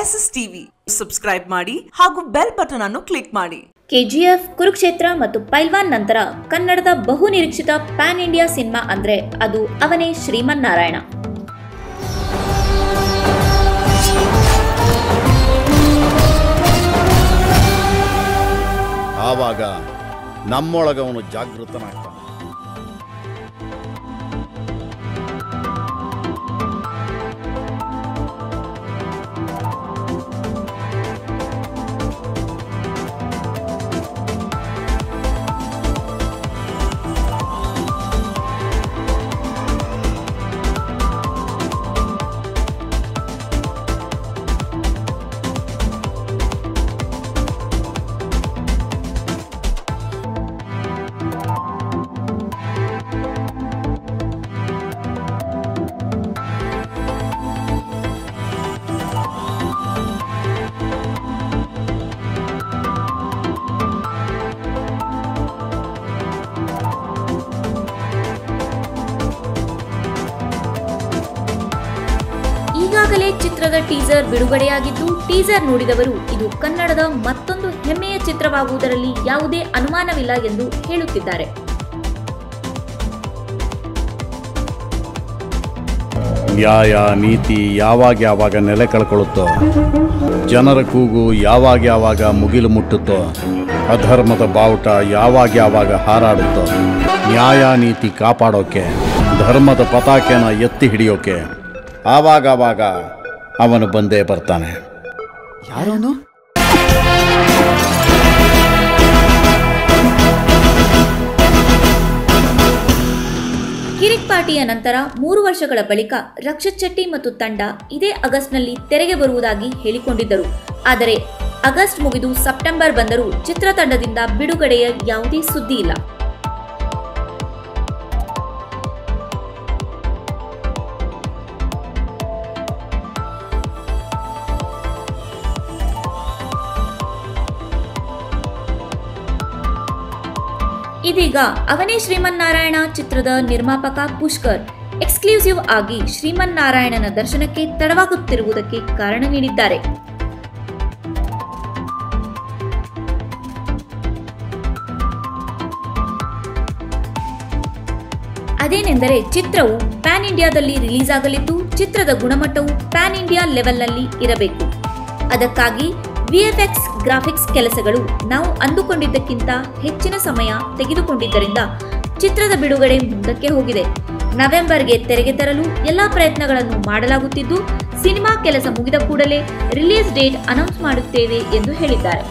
SSTV subscribe ಮಾಡಿ ಹಾಗೂ bell button ಅನ್ನು ಕ್ಲಿಕ್ ಮಾಡಿ. KGF, ಕುರುಕ್ಷೇತ್ರ ಮತ್ತು ಪೈಲ್ವಾನ್ ನಂತರ ಕನ್ನಡದ ಬಹು ನಿರೀಕ್ಷಿತ ಪ್ಯಾನ್ ಇಂಡಿಯಾ ಸಿನಿಮಾ ಅಂದ್ರೆ ಅದು ಅವನೇ ಶ್ರೀಮನ್ನಾರಾಯಣ. ಆವಾಗ ನಮ್ಮೊಳಗವನು ಜಾಗೃತನಾಗ್ತಾನೆ. ಈಗಾಗಲೇ ಚಿತ್ರದ ಟೀಸರ್ ಬಿಡುಗಡೆಯಾಗಿದ್ದು, ಟೀಸರ್ ನೋಡಿದವರು ಇದು ಕನ್ನಡದ ಮತ್ತೊಂದು ಹೆಮ್ಮೆಯ ಚಿತ್ರವಾಗುವುದರಲ್ಲಿ ಯಾವುದೇ ಅನುಮಾನವಿಲ್ಲ ಎಂದು ಹೇಳುತ್ತಿದ್ದಾರೆ. ನ್ಯಾಯ ನೀತಿ ಯಾವಾಗ ನೆಲೆ ಕಳ್ಕೊಳ್ಳುತ್ತೋ, ಜನರ ಕೂಗು ಯಾವಾಗ ಮುಗಿಲು ಮುಟ್ಟುತ್ತೋ, ಅಧರ್ಮದ ಬಾವುಟ ಯಾವಾಗ ಹಾರಾಡುತ್ತೋ, ನ್ಯಾಯ ನೀತಿ ಕಾಪಾಡೋಕೆ, ಧರ್ಮದ ಪತಾಕೆನ ಎತ್ತಿ ಹಿಡಿಯೋಕೆ ಆವಾಗ ಅವನು ಬಂದೇ ಬರ್ತಾನೆ. ಯಾರವನು? ಕಿರಿಕ್ ಪಾರ್ಟಿಯ ನಂತರ 3 ವರ್ಷಗಳ ಬಳಿಕ ರಕ್ಷಿತ್ ಶೆಟ್ಟಿ ಮತ್ತು ತಂಡ ಇದೇ ಆಗಸ್ಟ್ನಲ್ಲಿ ತೆರೆಗೆ ಬರುವುದಾಗಿ ಹೇಳಿಕೊಂಡಿದ್ದರು. ಆದರೆ ಆಗಸ್ಟ್ ಮುಗಿದು ಸೆಪ್ಟೆಂಬರ್ ಬಂದರೂ ಚಿತ್ರತಂಡದಿಂದ ಬಿಡುಗಡೆಯ ಯಾವುದೇ ಸುದ್ದಿ ಇಲ್ಲ. ಇದೀಗ ಅವನೇ ಶ್ರೀಮನ್ನಾರಾಯಣ ಚಿತ್ರದ ನಿರ್ಮಾಪಕ ಪುಷ್ಕರ್ ಎಕ್ಸ್ಕ್ಲೂಸಿವ್ ಆಗಿ ಶ್ರೀಮನ್ನಾರಾಯಣನ ದರ್ಶನಕ್ಕೆ ತಡವಾಗುತ್ತಿರುವುದಕ್ಕೆ ಕಾರಣ ನೀಡಿದ್ದಾರೆ. ಅದೇನೆಂದರೆ ಚಿತ್ರವು ಪ್ಯಾನ್ ಇಂಡಿಯಾದಲ್ಲಿ ರಿಲೀಸ್ ಆಗಲಿದ್ದು, ಚಿತ್ರದ ಗುಣಮಟ್ಟವು ಪ್ಯಾನ್ ಇಂಡಿಯಾ ಲೆವೆಲ್ನಲ್ಲಿ ಇರಬೇಕು. ಅದಕ್ಕಾಗಿ VFX ಗ್ರಾಫಿಕ್ಸ್ ಕೆಲಸಗಳು ನಾವು ಅಂದುಕೊಂಡಿದ್ದಕ್ಕಿಂತ ಹೆಚ್ಚಿನ ಸಮಯ ತೆಗೆದುಕೊಂಡಿದ್ದರಿಂದ ಚಿತ್ರದ ಬಿಡುಗಡೆ ಮುಂದಕ್ಕೆ ಹೋಗಿದೆ. ನವೆಂಬರ್ಗೆ ತೆರೆಗೆ ತರಲು ಎಲ್ಲಾ ಪ್ರಯತ್ನಗಳನ್ನು ಮಾಡಲಾಗುತ್ತಿದ್ದು, ಸಿನಿಮಾ ಕೆಲಸ ಮುಗಿದ ಕೂಡಲೇ ರಿಲೀಸ್ ಡೇಟ್ ಅನೌನ್ಸ್ ಮಾಡುತ್ತೇವೆ ಎಂದು ಹೇಳಿದ್ದಾರೆ.